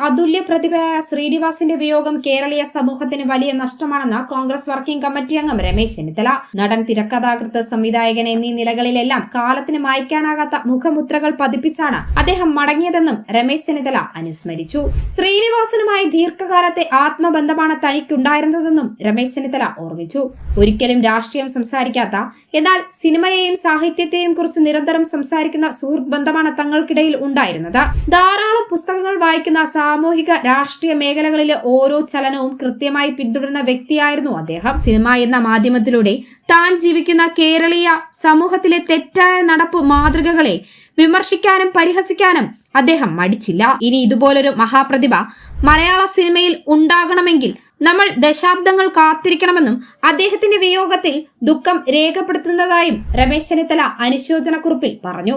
അതുല്യ പ്രതിഭയായ ശ്രീനിവാസിന്റെ വിയോഗം കേരളീയ സമൂഹത്തിന് വലിയ നഷ്ടമാണെന്ന് കോൺഗ്രസ് വർക്കിംഗ് കമ്മിറ്റി അംഗം രമേശ് ചെന്നിത്തല. നടൻ, തിരക്കഥാകൃത്ത്, സംവിധായകൻ എന്നീ നിലകളിലെല്ലാം കാലത്തിന് മായ്ക്കാനാകാത്ത മുഖമുദ്രകൾ പതിപ്പിച്ചാണ് അദ്ദേഹം മടങ്ങിയതെന്നും രമേശ് ചെന്നിത്തല അനുസ്മരിച്ചു. ശ്രീനിവാസനുമായി ദീർഘകാലത്തെ ആത്മബന്ധമാണ് തനിക്കുണ്ടായിരുന്നതെന്നും രമേശ് ചെന്നിത്തല ഓർമ്മിച്ചു. ഒരിക്കലും രാഷ്ട്രീയം സംസാരിക്കാത്ത, എന്നാൽ സിനിമയെയും സാഹിത്യത്തെയും കുറിച്ച് നിരന്തരം സംസാരിക്കുന്ന സുഹൃത്ത് ബന്ധമാണ് തങ്ങൾക്കിടയിൽ ഉണ്ടായിരുന്നത്. ധാരാളം പുസ്തകങ്ങൾ വായിക്കുന്ന, സാമൂഹിക രാഷ്ട്രീയ മേഖലകളിലെ ഓരോ ചലനവും കൃത്യമായി പിന്തുടരുന്ന വ്യക്തിയായിരുന്നു അദ്ദേഹം. സിനിമ എന്ന മാധ്യമത്തിലൂടെ താൻ ജീവിക്കുന്ന കേരളീയ സമൂഹത്തിലെ തെറ്റായ നടപ്പു മാതൃകകളെ വിമർശിക്കാനും പരിഹസിക്കാനും അദ്ദേഹം മടിച്ചില്ല. ഇനി ഇതുപോലൊരു മഹാപ്രതിഭ മലയാള സിനിമയിൽ ഉണ്ടാകണമെങ്കിൽ നമ്മൾ ദശാബ്ദങ്ങൾ കാത്തിരിക്കണമെന്നും അദ്ദേഹത്തിന്റെ വിയോഗത്തിൽ ദുഃഖം രേഖപ്പെടുത്തുന്നതായും രമേശ് ചെന്നിത്തല അനുശോചന കുറിപ്പിൽ പറഞ്ഞു.